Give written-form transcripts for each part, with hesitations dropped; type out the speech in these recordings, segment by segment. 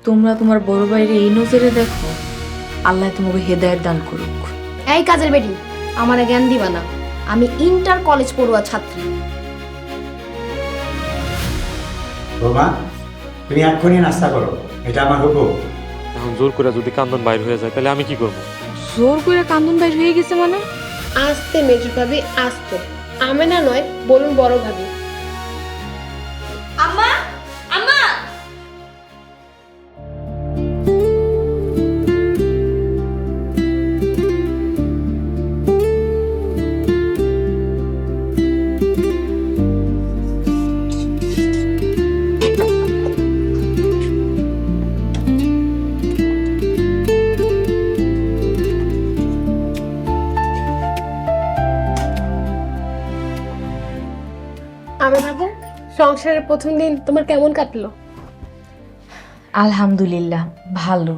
তোমরা তোমার বড় ভাইরে এই নজরে দেখো, আল্লাহ তোমাকে হেদায়েত দান করুক। এই কাজের বেটি, আমার জ্ঞান দিবা না। আমি ইন্টার কলেজ পড়ুয়া ছাত্রী। বৌমা, তুমি এক্ষুনি নাস্তা করো, এটা আমার হুকুম। এখন জোর করে যদি কান্দন বাইর হয়ে যায় তাহলে আমি কি করবো? জোর করে কান্দন বাইর হয়ে গেছে মানে? আস্তে মেজু ভাবি, আস্তে। আমেনা নয়, বলুন বড় ভাবি। আম্মা, আম্মা। আমি ভাবো, সংসারের প্রথম দিন তোমার কেমন কাটলো? আলহামদুলিল্লাহ ভালো,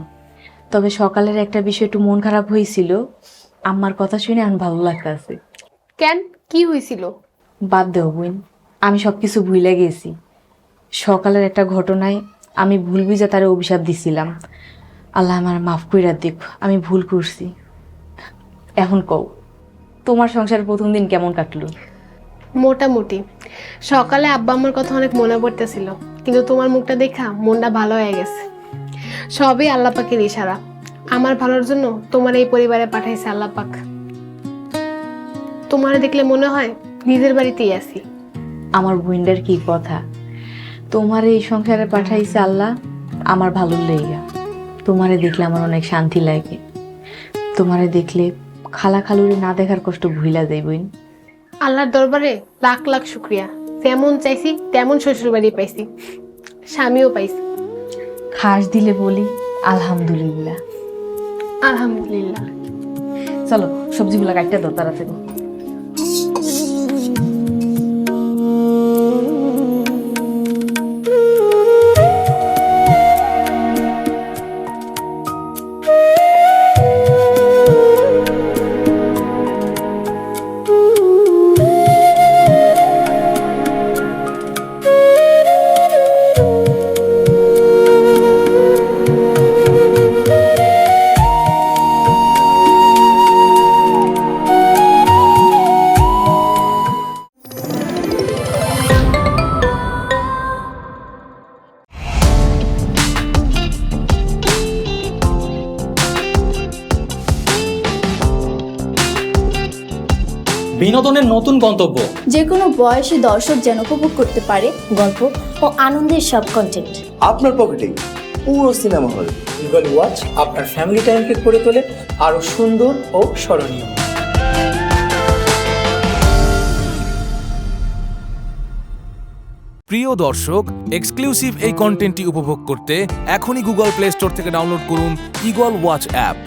তবে সকালের একটা বিষয় একটু মন খারাপ হয়েছিল। আমার কথা শুনে এখন ভালো লাগতেছে। কেন, কি হয়েছিল? বাদ দেও বোন, আমি সবকিছু ভুলে গেছি। সকালের একটা ঘটনায় আমি ভুল বুঝে তারে অভিশাপ দিছিলাম। আল্লাহ আমার মাফ কইরা দেখ, আমি ভুল করছি। এখন কও, তোমার সংসারের প্রথম দিন কেমন কাটলো? মোটামুটি। সকালে আব্বা আমার কথা অনেক মনে পড়তেছিল, কিন্তু তোমার মুখটা দেখা মনটা ভালো হয়ে গেছে। সবই আল্লাহ পাকের ইশারা। আমার ভালোর জন্য তোমার এই পরিবারে পাঠাইছে আল্লাহ পাক। তোমার দেখলে মনে হয় নিজের বাড়িতেই আছি। আমার বোনটার কি কথা, তোমার এই সংসারে পাঠাইছে আল্লাহ আমার ভালো লেগে। তোমারে দেখলে আমার অনেক শান্তি লাগে। তোমারে দেখলে খালা খালুরে না দেখার কষ্ট ভুইলা যাই বোন। আল্লাহর দরবারে লাখ লাখ শুক্রিয়া। যেমন চাইছি তেমন শ্বশুর বাড়ি পাইছি, স্বামীও পাইছি। খাস দিলে বলি আলহামদুলিল্লাহ। আলহামদুলিল্লাহ। চলো সবজিগুলো কাটতে দাও তাড়াতাড়ি। বিনোদনের নতুন গন্তব্য, যে কোনো বয়সী দর্শক যেন উপভোগ করতে পারে গল্প ও আনন্দের সব কন্টেন্ট আপনার পকেটেই পুরো সিনেমা হল। ইগল ওয়াচ আপনার ফ্যামিলি টাইমকে করে তোলে আরো সুন্দর ও স্মরণীয়। প্রিয় দর্শক, এক্সক্লুসিভ এই কন্টেন্টটি উপভোগ করতে এখনই গুগল প্লে স্টোর থেকে ডাউনলোড করুন ইগল ওয়াচ অ্যাপ।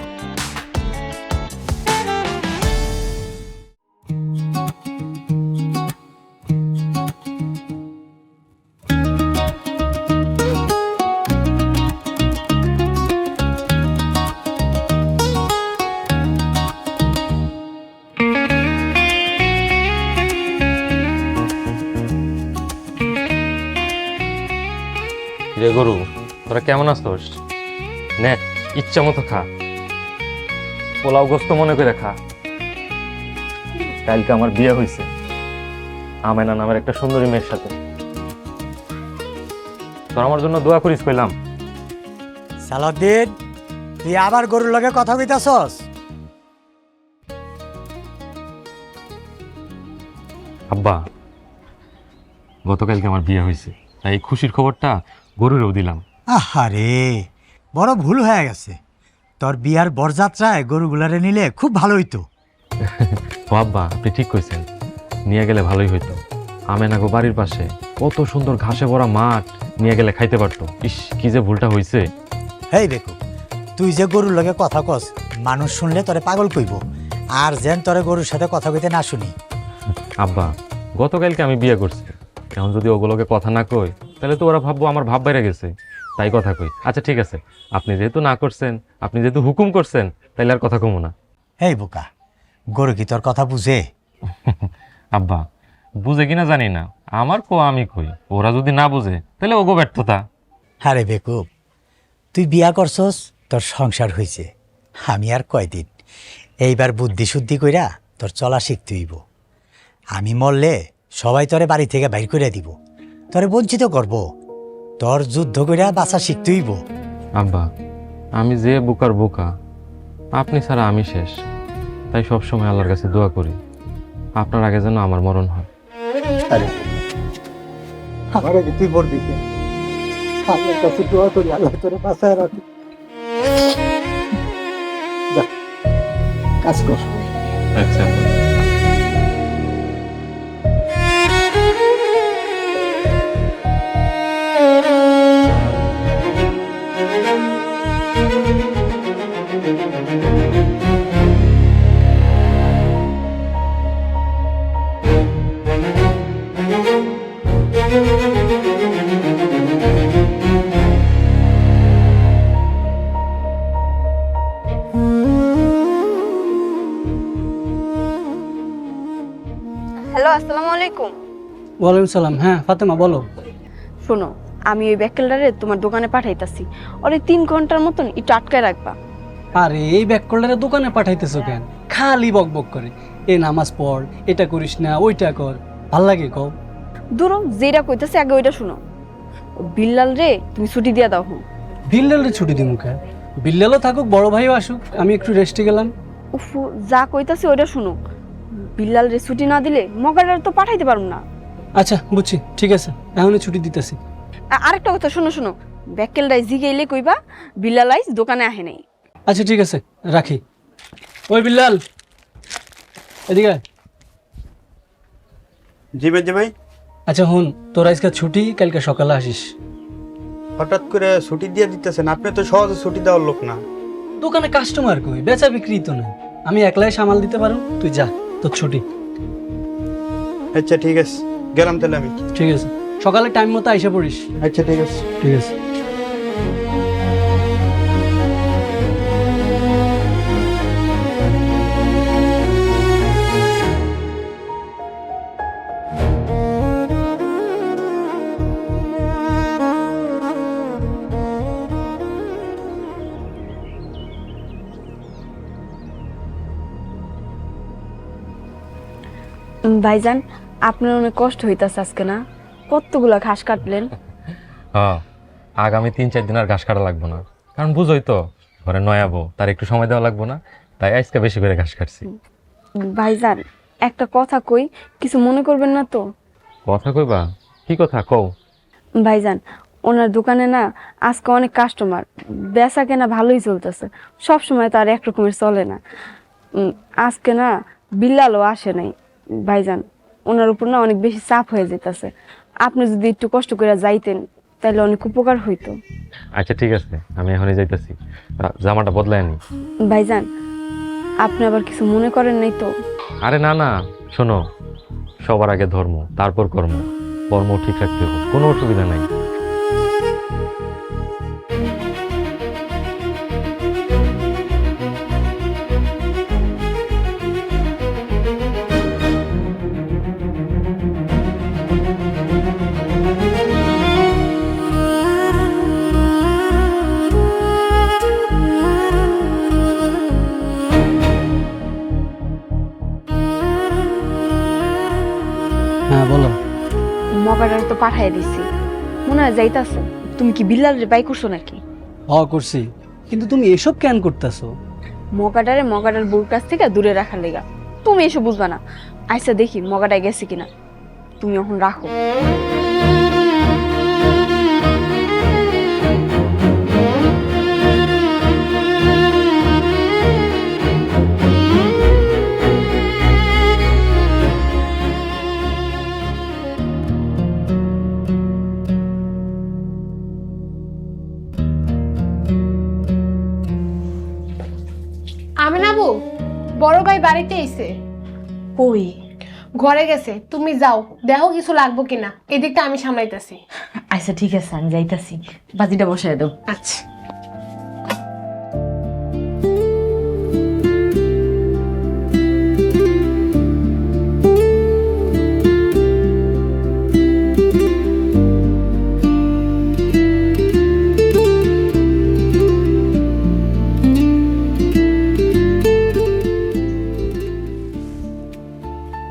রে গরু, তোরা কেমন আছোস? নে ইচ্ছা মতো খা, পোলাও গোস্ত মনে করে খা। কালকে আমার বিয়ে হয়েছে আমেনা নামের একটা সুন্দরী মেয়ের সাথে। তোর আমার জন্য দোয়া করিস কইলাম। সালাউদ্দিন, তুই আবার গরুর লগে কথা কইতাছস? আব্বা, গতকালকে আমার বিয়ে হয়েছে, তাই এই খুশির খবরটা গরুরেও দিলাম। আহারে, বড় ভুল হয়ে গেছে। তোর বিয়ার বরযাত্রায় গরুগুলারে নিলে খুব ভালো হইতো। ও আব্বা, আপনি ঠিক কইছেন, নিয়ে গেলে ভালোই হইতো। আমেনাগো বাড়ির পাশে কত সুন্দর ঘাসে ভরা মাঠ, নিয়ে গেলে খাইতে পারতো। ইস, কি যে ভুলটা হয়েছে। হেই বেকু, তুই যে গরুর লগে কথা কস, মানুষ শুনলে তোরে পাগল কইব। আর যেন তোরে গরুর সাথে কথা কইতে না শুনি। আব্বা, গতকালকে আমি বিয়ে করছি, এখন যদি ওগুলোকে কথা না কই তাহলে তো ওরা ভাববো আমার ভাব বাইরে গেছে, তাই কথা কই। আচ্ছা ঠিক আছে, আপনি যেহেতু না করছেন, আপনি যেহেতু হুকুম করছেন, তাইলে আর কথা কমো না। হেই বোকা, গরু কি তোর কথা বুঝে? আব্বা বুঝে কিনা জানি না, আমার কো আমি কই, ওরা যদি না বুঝে তাহলে ওগো ব্যর্থতা। আরে বেকুব, তুই বিয়া করছস, তোর সংসার হইছে, আমি আর কয়দিন। এইবার বুদ্ধি শুদ্ধি কইরা তোর চলা শিখতে হইব। আমি মরলে সবাই তোরে বাড়ি থেকে বাইর করে দিব, তোরে বঞ্চিত করব, তোর যুদ্ধ কইরা বাঁচা শিখতে হইব। আব্বা আমি যে বোকার বোকা, আপনি ছাড়া আমি শেষ। তাই সবসময় আল্লাহর কাছে দোয়া করি আপনার আগে যেন আমার মরণ হয়। আরে আমার আগে তুই বলবি কেন? আল্লাহর কাছে দোয়া করি আল্লাহ তোরে বাঁচায় রাখে। যা কাজ কর। আচ্ছা আব্বা। হ্যালো, আসসালামু আলাইকুম। ওয়ালাইকুম সালাম। হ্যাঁ ফাতেমা বলো। শোনো, আমি ওই ব্যাককেলটারে তোমার দোকানে পাঠাইতাছি, ওরে 3 ঘন্টার মতন একটু আটকায় রাখবা। আরে এই ব্যাককলটারে দোকানে পাঠাইতেছো কেন? খালি বক বক করে, এ নামাজ পড়, এটা করিস না, ওইটা কর, ভাল লাগে কও? দূর, যেটা কইতাছে আগে ওইটা শুনো। বিল্লাল রে তুমি ছুটি দিয়া দাও। বিল্লালের ছুটি দিমু কে? বিল্লালও থাকুক, বড় ভাইও আসুক, আমি একটু রেস্টে গেলাম। উফ, যা কইতাছে ওইটা শুনো। বিল্লাল রে ছুটি না দিলে মগাটার তো পাঠাইতে পারবো না। আচ্ছা বুঝছি, ঠিক আছে, এখনই ছুটি দিতেছি। আরেকটা কথা শোনো শোনো, ব্যাককেলটাই জিগাইলে কইবা বিল্লাল আইস দোকানে আহে নাই। আচ্ছা ঠিক আছে, রাখি। ওই বিল্লাল, এদিকে আয়। জি ভাই। আচ্ছা হুন, তোর আজকে ছুটি, কালকে সকালে আসিস। হঠাৎ করে ছুটি দিয়ে দিতেছেন, আপনি তো সহজে ছুটি দেওয়ার লোক না। দোকানে কাস্টমার কই, বেচা বিক্রি তো না, আমি একলাই সামাল দিতে পারো। তুই যা, তোর ছুটি। আচ্ছা ঠিক আছে, গেলাম তাহলে আমি। ঠিক আছে, সকালে টাইম মতো আইসা পড়িস। আচ্ছা ঠিক আছে। ঠিক আছে। ভাইজান, আপনার অনেক কষ্ট হইতাছে আজকে না? কতগুলা ঘাস কাটলেন। হ্যাঁ, আগামী 3-4 দিন আর ঘাস কাটা লাগবো না, কারণ বুঝোই তো ঘরে নয়াবো, তার একটু সময় দেওয়া লাগবো না, তাই আজকে বেশি করে ঘাস কাটছি। ভাইজান, একটা কথা কই, কিছু মনে করবেন না তো? কথা কইবা? কি কথা কও? ভাইজান, ওনার দোকানে না আজকে অনেক কাস্টমার, বেচা কেনা ভালোই চলতেছে, সব সময় তো আর একরকমের চলে না। আজকে না বিল্লালও আসে নাই। ভাইজান, ওনার উপর না অনেক বেশি চাপ হয়ে যেতেছে, আপনি যদি একটু কষ্ট করে যাইতেন তাহলে অনেক উপকার হইতো। আচ্ছা ঠিক আছে, আমি এখনই যাইতাছি, জামাটা বদলাই আনি। ভাইজান, আপনি আবার কিছু মনে করেন নাই তো? আরে না না, শোনো, সবার আগে ধর্ম, তারপর কর্ম, কর্ম ঠিক রাখতে হবে, কোনো অসুবিধা নাই। হ্যাঁ বলো। মগাটারে তো পাঠাই দিছি, মনে হয় যাইতাছে। তুমি কি বিল্লাল রে বাই করছো নাকি? করছি, কিন্তু তুমি এসব কেন করতেছো? মগাটারে মগাটার বউর কাছ থেকে দূরে রাখার লেগা। তুমি এসব বুঝবা না। আচ্ছা দেখি মগাটায় গেছে কিনা, তুমি এখন রাখো। আমিনাবু, বড় ভাই বাড়িতে এসে। কই? ঘরে গেছে, তুমি যাও, দেখো কিছু লাগবো কিনা, এদিকটা আমি সামলাইতেছি। আচ্ছা ঠিক আছে, আমি যাইতাছি, বাজিটা বসায় দাও। আচ্ছা।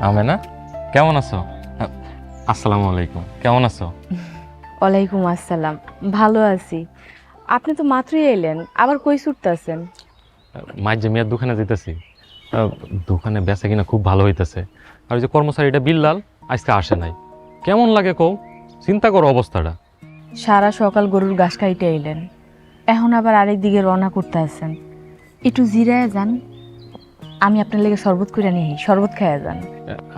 আমেনা কেমন আছো? আসসালামু আলাইকুম, কেমন আছো? ওয়ালাইকুম আসসালাম, ভালো আছি। আপনি তো মাত্রই এলেন, আবার কই ছুটতেছেন? মাই যে মেয়ের দোকানে যেতেছি, দোকানে বেচা কিনা খুব ভালো হইতেছে। আর ওই যে কর্মচারীটা বিল্লাল আজকে আসে নাই, কেমন লাগে কও? চিন্তা করো অবস্থাটা। সারা সকাল গরুর ঘাস খাইতে এলেন, এখন আবার আরেক দিকে রওনা করতে আছেন। একটু জিরায় যান, আমি আপনার লেগে শরবত করে নিই, শরবত খাইয়া যান।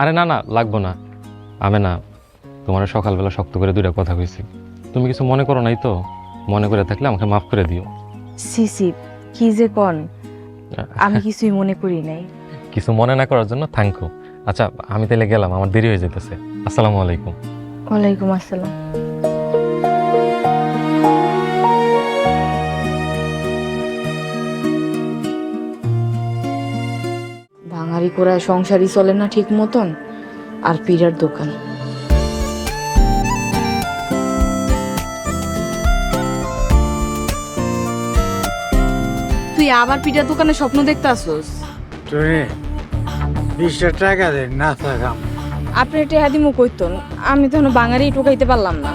আরে না না, লাগবো না। আমেনা, তোমার সকালবেলা শক্ত করে দুইটা কথা কইছি, তুমি কিছু মনে করো নাই তো? মনে করে থাকলে আমাকে মাফ করে দিও। সিসি, কি যে কন, আমি কিছুই মনে করি নাই। কিছু মনে না করার জন্য থ্যাংক ইউ। আচ্ছা আমি তাহলে গেলাম, আমার দেরি হয়ে যেতেছে। আসসালামু আলাইকুম। ওয়ালাইকুম আসসালাম। ভাঙারি করায় সংসারই চলে না ঠিক মতন, আর পিরার দোকান। তুই আবার পিঠার দোকানে স্বপ্ন দেখতে আসোস? তুমি 20 টাকা দে না থাকাম। আপনি এটা হাদিমও কইতন, আমি তো বাঙালি টোকাইতে পারলাম না।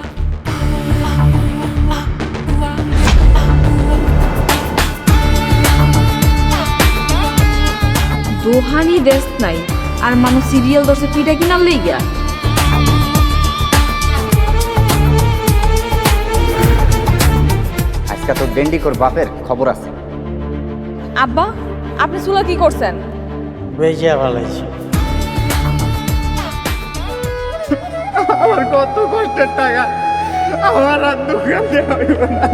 দোহানি দেশ নাই, আর মানুষ সিরিয়াল দর্শে পিঠা কিনার লইগা। আজকে তো ডেন্ডিকোর বাপের খবর আছে। আব্বা, আপনি চুলা কি করছেন? বেজা ভালাইছি। আমার কত কষ্টের টাকা, আমার আর দোকান দেওয়া হইব না।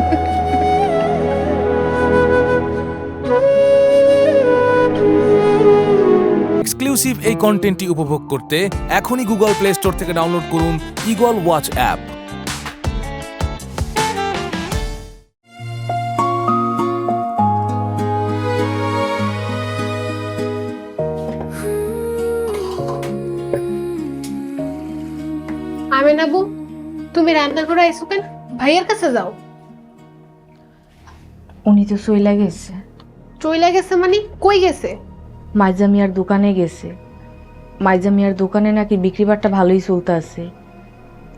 এক্সক্লুসিভ এই কন্টেন্টটি উপভোগ করতে এখনই গুগল প্লে স্টোর থেকে ডাউনলোড করুন ঈগল ওয়াচ অ্যাপ। আমি নাবু, তুমি রান্না করে আইসো কেন? ভাইয়ের কাছে যাও। উনি তো চইলা গেছে। চইলা গেছে মানে কই গেছে? মাইজা মিয়ার দোকানে গেছে। মাইজা মিয়ার দোকানে নাকি বিক্রিবারটা ভালোই চলতে আছে,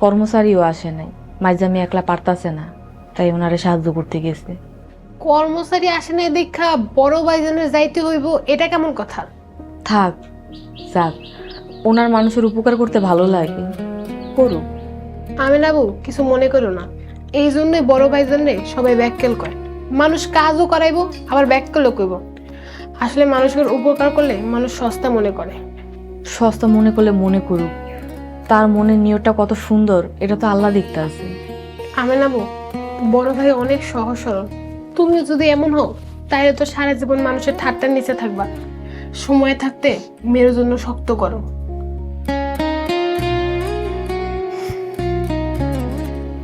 কর্মচারীও আসে নাই। মাইজা মিয়া একলা পারতাছে না, তাই ওনারে সাহায্য করতে গেছে। কর্মচারী আসে নাই দেখা বড় ভাইজানের যাইতে হইব, এটা কেমন কথা? থাক, যাক, ওনার মানুষের উপকার করতে ভালো লাগে, করুক। আমি নাবু, কিছু মনে করো না। এই জন্যই বড় ভাইজানরে সবাই ব্যাককেল করে। মানুষ কাজও করাইবো, আবার ব্যাককেলও কইব। আসলে মানুষের উপকার করলে মানুষ সস্তা মনে করে। সস্তা মনে করলে মনে করুক, তার মনের নিয়তটা কত সুন্দর এটা তো আল্লাহ দেখতে আছে। আমি নাবু, বড় ভাই অনেক সহজ সরল। তুমিও যদি এমন হও, তাহলে তো সারা জীবন মানুষের ঠাট্টার নিচে থাকবা। সময় থাকতে মেয়ের জন্য শক্ত করো।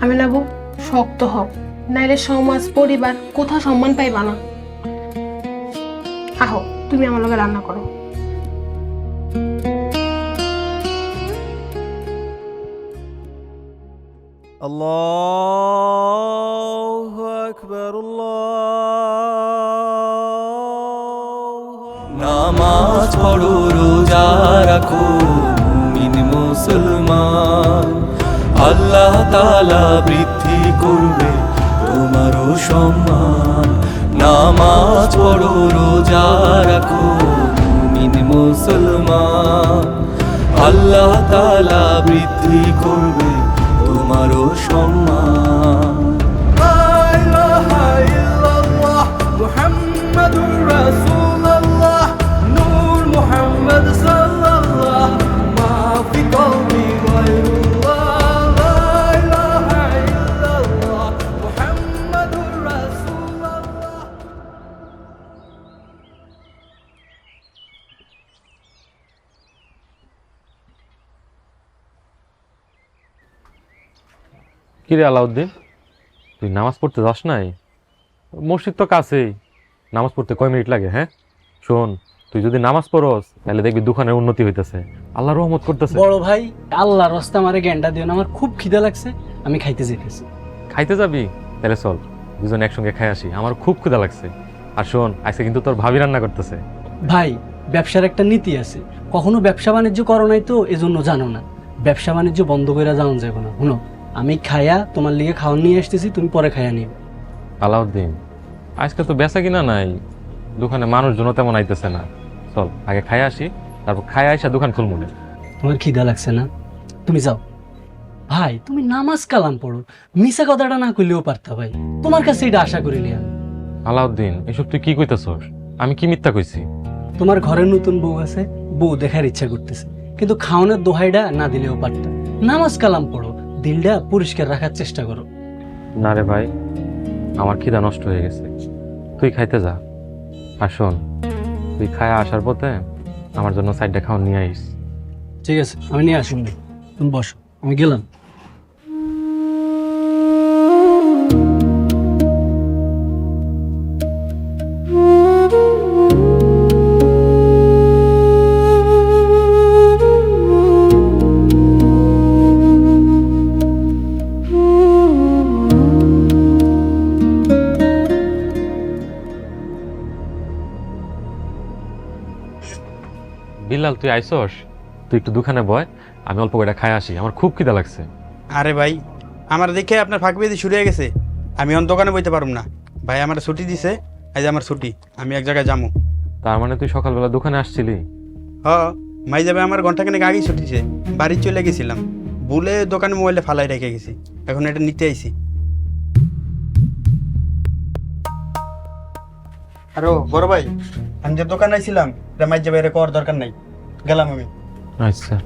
আমি নাবু, শক্ত হও, নাইলে সমাজ পরিবার কোথাও সম্মান পাইবা না। আহো, তুমি আমার লগে রান্না করো। আল্লাহু আকবার, নামাজ পড়ো, রোজা রাখো, মুমিন মুসলমান, আল্লাহ তাআলা বৃদ্ধি করবে তোমারও সম্মান। নামাজ পড়ো, রোজা রাখো, মুমিন মুসলমান, আল্লাহ তাআলা বৃদ্ধি করবে তোমারও সম্মান। লা ইলাহা ইল্লাল্লাহ মুহাম্মাদুর রাসূলুল্লাহ, নূর মুহাম্মদ সাল্লাল্লাহ, মা ফি কওমি গায়রুল্লাহ। লা ইলাহা ইল্লাল্লাহ মুহাম্মাদুর রাসূলুল্লাহ। কিরে আলাউদ্দিন, তুই নামাজ পড়তে যাস নাই? মসজিদ তো কাছেই, নামাজ পড়তে কয় মিনিট লাগে? হ্যাঁ শোন, তুই যদি নামাজ পড়স তাহলে দেখবি দোকানের উন্নতি হইতেছে, আল্লাহ রহমত করতেছে। বড় ভাই, আল্লাহর রাস্তা আমারে জ্ঞানটা দিও না, আমার খুব খিদা লাগছে, আমি খাইতে যেতেছি। খাইতে যাবি? তাহলে চল দুজন একসঙ্গে খাই আসি, আমার খুব ক্ষুধা লাগছে। আর শোন, আজকে কিন্তু তোর ভাবি রান্না করতেছে। ভাই, ব্যবসার একটা নীতি আছে, কখনো ব্যবসা বাণিজ্য করো নাই তো এজন্য জানো না। ব্যবসা বাণিজ্য বন্ধ করে যাওয়া যাবে না। শুনো, আমি খায়া তোমার লিগে খাওয়ার নিয়ে আসতেছি, তুমি পরে খায়া নিও। আলাউদ্দিন, আজকে তো বেচা কিনা নাই, দোকানে মানুষজন তেমন আইতেছে না। চল আগে খাই আসি, তারপর খাই আসা দোকান খুলবো না। তোমার খিদা লাগছে না? তুমি যাও। ভাই তুমি নামাজ কালাম পড়ো, মিশা কথাটা না কইলেও পারতা ভাই, তোমার কাছে এটা আশা করিনি আমি। আলাউদ্দিন, এসব তুই কি কইতেছস? আমি কি মিথ্যা কইছি? তোমার ঘরে নতুন বউ আছে, বউ দেখার ইচ্ছা করতেছে, কিন্তু খাওয়ানোর দোহাইটা না দিলেও পারতা। নামাজ কালাম পড়ো, দিলটা পরিষ্কার রাখার চেষ্টা করো। না রে ভাই, আমার খিদা নষ্ট হয়ে গেছে, তুই খাইতে যা। আর শোন, তুই খায়া আসার পথে আমার জন্য সাইডটা খাওয়া নিয়ে আইস। ঠিক আছে, আমি নিয়ে আসুন, তুমি বসো, আমি গেলাম। বিলাল, তুই আইসস? তুই একটু দোকানে বয়, আমি অল্প কয়টা খাই আসি, আমার খুব খিদা লাগছে। আরে ভাই, আমার দেখে আপনার ফাঁক বেঁধে শুরু হয়ে গেছে, আমি অন দোকানে বইতে পারুম না। ভাই আমার ছুটি দিছে, আজ আমার ছুটি, আমি এক জায়গায় যাবো। তার মানে তুই সকালবেলা দোকানে আসছিলি? মাই যাবে আমার ঘন্টাখানেক আগেই ছুটিছে, বাড়ি চলে গেছিলাম, ভুলে দোকানে মোবাইলে ফালাই রেখে গেছি, এখন এটা নিতে আইছি। আরো বড় ভাই, আমি যে দোকানে আইছিলাম এটা মাই যাবে, কর দরকার নাই, গেলাম আমি। আচ্ছা।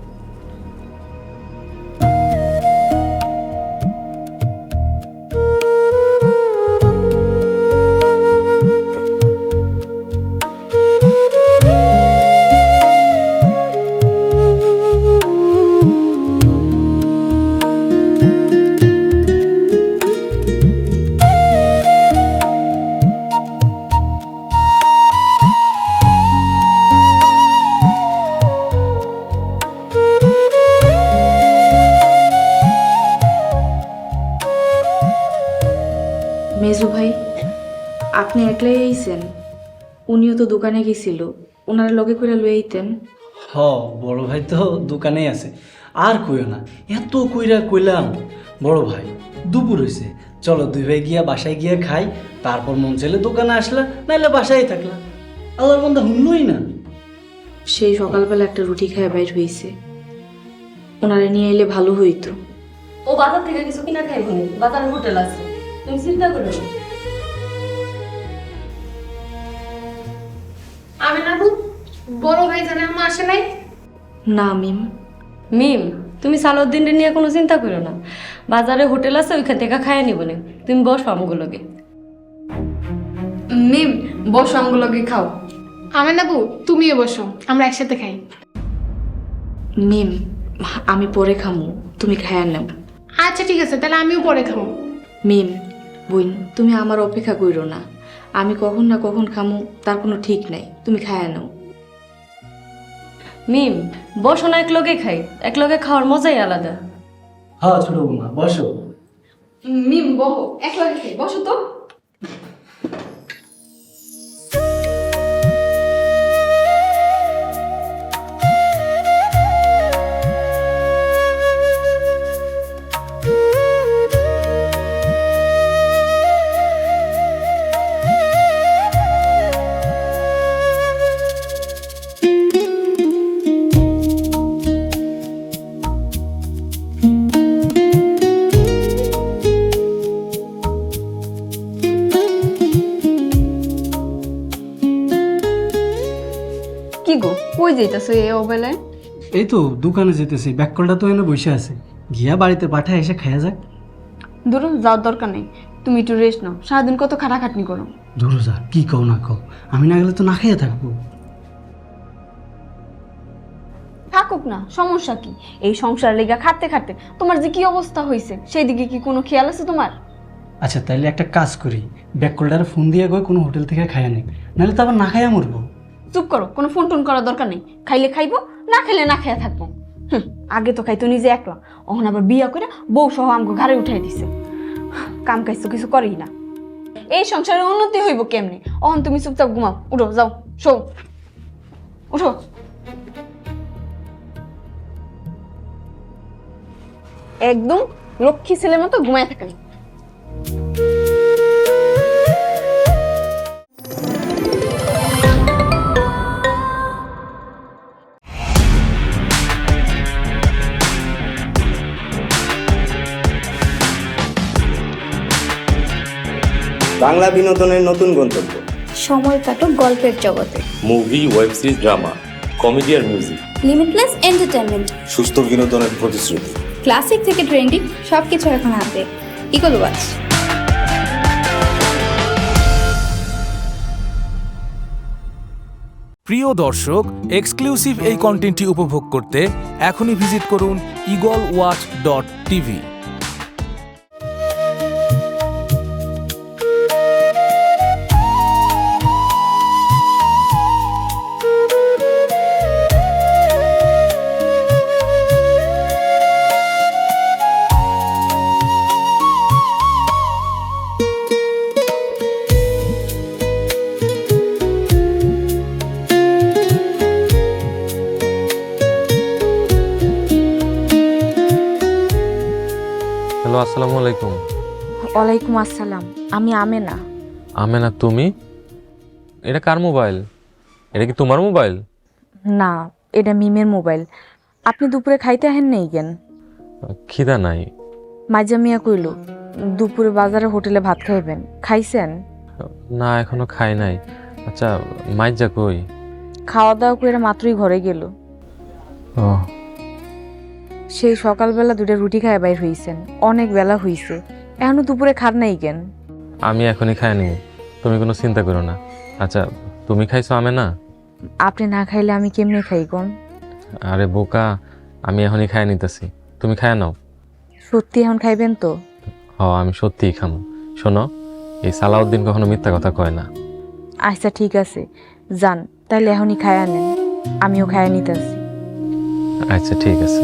মেজু ভাই, আপনি একলাই আইছেন? উনিও তো দোকানে গেছিল, ওনার লগে করে লই আইতেন। বড় ভাই তো দোকানেই আছে, আর কইও না, এত কইরা কইলাম। বড় ভাই দুপুর হয়েছে, চলো দুই ভাই গিয়া বাসায় গিয়া খাই, তারপর মন চাইলে দোকানে আসলা, নাইলে বাসায় থাকলা। আল্লাহর বান্দা শুনলই না। সেই সকালবেলা একটা রুটি খায় বাইর হইছে, ওনারে নিয়ে এলে ভালো হইতো। ও বাজার থেকে কিছু কিনা খাইব না, বাজারে হোটেল আছে, তুমি চিন্তা করো না। আমি না বউ, বড় ভাই জানে আমার আসে নাই। না মিম, মিম, তুমি সালাউদ্দিনরে নিয়ে কোনো চিন্তা করো না, বাজারে হোটেল আছে, ওইখান থেকে খাইয়া নিব না। তুমি বসো আমগুলোকে। মিম বসো, আমগুলোকে খাও। আমি না বউ, তুমিও বসো, আমরা একসাথে খাই। মিম আমি পরে খামু, তুমি খায়া নাও। আচ্ছা ঠিক আছে, তাহলে আমিও পরে খাবো। মিম বোন, তুমি আমার অপেক্ষা করো না, আমি কখন না কখন খামু তার কোনো ঠিক নাই, তুমি খায়া নাও। মিম বসো না, একলগে খাই, একলগে খাওয়ার মজাই আলাদা। হ্যাঁ ছোট বৌমা বসো। মিম বহো, একলগে খাই, বসো তো। কি গো, কই যাইতাছো এই অবেলায়? এই তো দোকানে যেতেছি, ব্যাককলটা তো এনে বসে আছে, গিয়া বাড়িতে পাঠায় এসে খায়া যাক। ধরুন যাওয়ার দরকার নেই, তুমি একটু রেস্ট নাও, সারাদিন কত খাটাখাটনি করো। ধরো যা, কি কও না কও, আমি না গেলে তো না খেয়ে থাকবো। থাকুক না, সমস্যা কি? এই সংসার লেগা খাটতে খাটতে তোমার যে কি অবস্থা হয়েছে, সেই দিকে কি কোনো খেয়াল আছে তোমার? আচ্ছা তাইলে একটা কাজ করি, ব্যাককলটার ফোন দিয়ে গিয়ে কোনো হোটেল থেকে খাইয়া নেই, নাহলে তো আবার না খাইয়া মরবো। চুপ করো, কোনো ফোন টোন করার দরকার নেই, খাইলে খাইবো, না খাইলে না খাইয়া থাকবো। আগে তো খাইতো নিজে একলা, অহন আবার বিয়া করে বউ সহ আমাকে ঘরে উঠাই দিছে, কাম কাজ তো কিছু করেই না। এই সংসারের উন্নতি হইব কেমনে? অহন তুমি চুপচাপ ঘুমাও, উঠো যাও, শো উঠো। একদম লক্ষ্মী ছেলের মতো ঘুমায় থাকেন। বাংলা বিনোদনের নতুন গন্তব্য। সময় কাটুক গল্পের জগতে। Movie, web series, drama, comedy আর মিউজিক। Limitless entertainment. সুস্থ বিনোদনের প্রতিশ্রুতি। ক্লাসিক থেকে ট্রেন্ডিং সবকিছু এখন হাতে। Eagle watch. প্রিয় দর্শক, এক্সক্লুসিভ এই কন্টেন্টটি উপভোগ করতে এখনই ভিজিট করুন eagleWatch.tv। হ্যালো, আসসালামু আলাইকুম। ওয়ালাইকুম আসসালাম, আমি আমেনা। আমেনা, তুমি? এটা কার মোবাইল? এটা কি তোমার মোবাইল? না, এটা মিমের মোবাইল। আপনি দুপুরে খাইতে আহেন নেই কেন? খিদা নাই। মাইজা মিয়া কইল দুপুরে বাজারে হোটেলে ভাত খাইবেন, খাইছেন? না, এখনো খাই নাই। আচ্ছা, মাইজা কই? খাওয়া দাওয়া করে মাত্রই ঘরে গেল। ও, সেই সকালবেলা 2টা রুটি খায় বাইর হইছেন, অনেক বেলা হইছে, এখনো দুপুরে খার নাই কেন? আমি এখনই খাই নি, তুমি কোনো চিন্তা করো না। আচ্ছা, তুমি খাইছো আমেনা? আপনি না খাইলে আমি কেমনে খাই কোন? আরে বোকা, আমি এখনই খাই নিতেছি, তুমি খায় নাও। সত্যি এখন খাইবেন তো? আমি সত্যিই খামো। শোনো, এই সালাউদ্দিন কখনো মিথ্যা কথা কয় না। আচ্ছা ঠিক আছে, যান তাইলে এখনই খায় আনেন, আমিও খায় নিতেছি। আচ্ছা ঠিক আছে।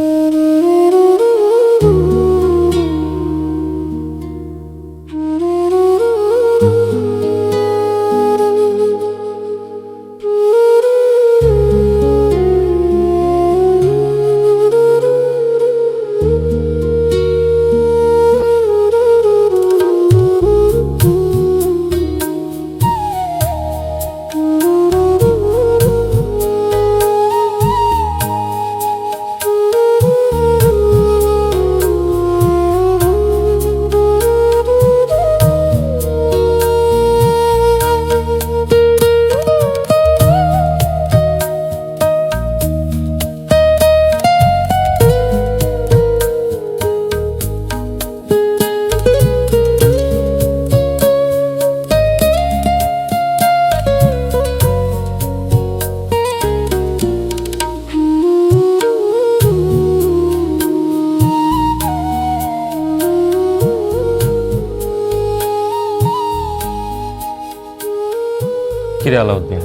কিরে আলাউদ্দিন,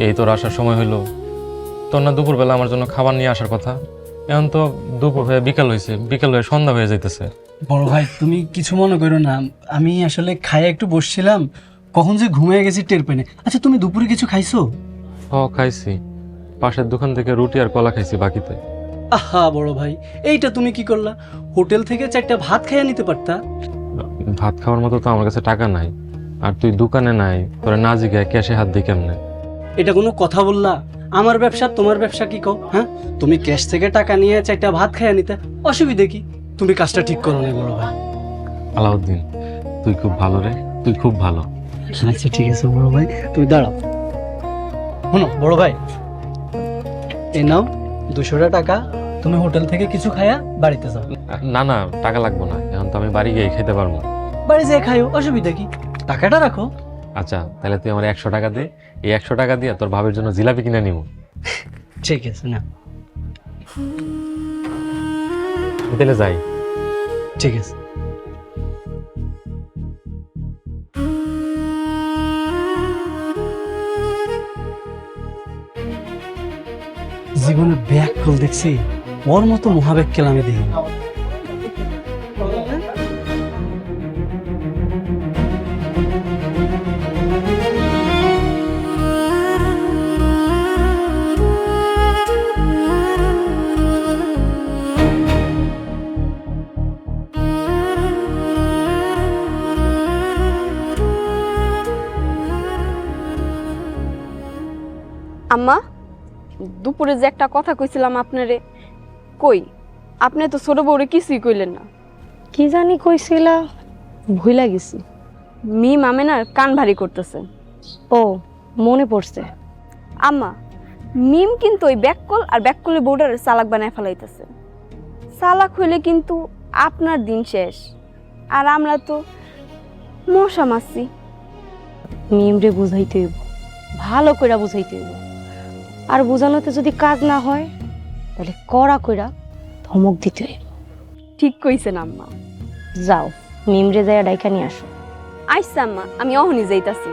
এই তোর আসার সময় হইলো? তোর না দুপুরবেলা আমার জন্য খাবার নিয়ে আসার কথা? এখন তো দুপুর হয়ে বিকাল হয়েছে, বিকাল হয়ে সন্ধ্যা হয়ে যাইতেছে। বড় ভাই, তুমি কিছু মনে করো না, আমি আসলে খাইয়ে একটু বসছিলাম, কখন যে ঘুমিয়ে গেছি টের পাইনি। আচ্ছা, তুমি দুপুরে কিছু খাইছো? খাইছি, পাশের দোকান থেকে রুটি আর কলা খাইছি বাকিতে। আহা বড় ভাই, এইটা তুমি কি করলা? হোটেল থেকে 4টা ভাত খাইয়া নিতে পারতা। ভাত খাওয়ার মতো তো আমার কাছে টাকা নাই, আর তুই দোকানে নাই, তোরা না জিগায় ক্যাশে হাত দিই কেমনে? এটা কোনো কথা বললা? আমার ব্যবসা তোমার ব্যবসা কি কও? হ্যাঁ, তুমি ক্যাশ থেকে টাকা নিয়ে 4টা ভাত খাইয়া নিতে, অসুবিধে কি? তুমি কাজটা ঠিক করো না বড় ভাই। আলাউদ্দিন, তুই খুব ভালো রে, তুই খুব ভালো। আচ্ছা ঠিক আছে বড় ভাই, তুমি দাঁড়াও। শোনো বড় ভাই, এই নাও 200 টাকা, তুমি হোটেল থেকে কিছু খায়া বাড়িতে যাও। না না, টাকা লাগবে না, এখন তো আমি বাড়ি গিয়ে খেতে পারবো। বাড়ি যেয়ে খাইও, অসুবিধা কি? টাকাটা রাখো। আচ্ছা, তাহলে তুই আমার 100 টাকা দে, এই 100 টাকা দিয়ে তোর ভাবের জন্য জিলাপি কিনে নিব। ঠিক আছে, না তাহলে যাই। ঠিক আছে। জীবনে ব্যাগ খোল দেখছি, ওর মতো মহাব্যাগ খেলা আমি দেখি। আম্মা দুপুরে যে একটা কথা কইছিলাম আপনারে, কই আপনি তো ছোট বউরে কিছুই কইলেন না। কি জানি কইছিলা, ভুইলা গেছি। মিম আমেনার কান ভারী করতেছে। ও মনে পড়ছে। আম্মা মিম কিন্তু ওই ব্যাককল আর ব্যাককলের বউডার চালাক বানায় ফেলাইতেছে। চালাক হইলে কিন্তু আপনার দিন শেষ, আর আমরা তো মশা মাছি। মিমরে বুঝাইতে হইব, ভালো কইরা বুঝাইতে হইব। আর বোঝানোতে যদি কাজ না হয় তাহলে কড়া কইরা ধমক দিতে হইব। ঠিক কইছেন আম্মা। যাও মিমরে যাইয়া ডাইকা নিয়ে আসো। আইসা আম্মা, আমি অহনি যাইতাছি।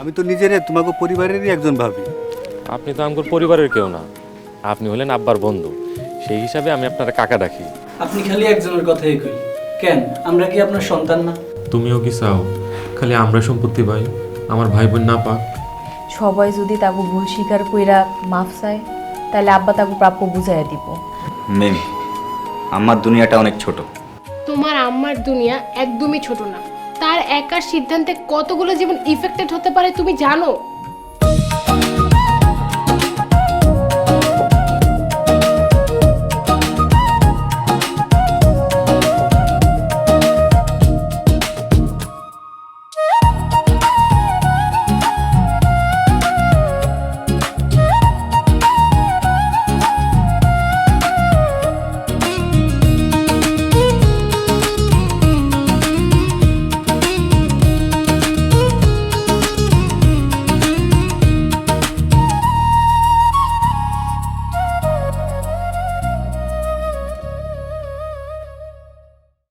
আমি তো নিজেরে তোমাকে পরিবারেরই একজন ভাবি। আপনি তো আমার পরিবারের কেউ না, আপনি হলেন আব্বার বন্ধু। সেই হিসাবে আমি আপনার কাকা ডাকি। আপনি খালি একজনের কথাই কই কেন? আমরা কি আপনার সন্তান না? তুমিও কি চাও খালি আমরা সম্পত্তি পাই, আমার ভাই বোন না পাক? সবাই যদি তাকে ভুল স্বীকার কইরা মাফ চায় তাহলে আব্বা তাকে প্রাপ্য বুঝাইয়া দিব। মিম, আমার দুনিয়াটা অনেক ছোট। তোমার আম্মার দুনিয়া একদমই ছোট না। তার একার সিদ্ধান্তে কতগুলো জীবন ইফেক্টেড হতে পারে তুমি জানো?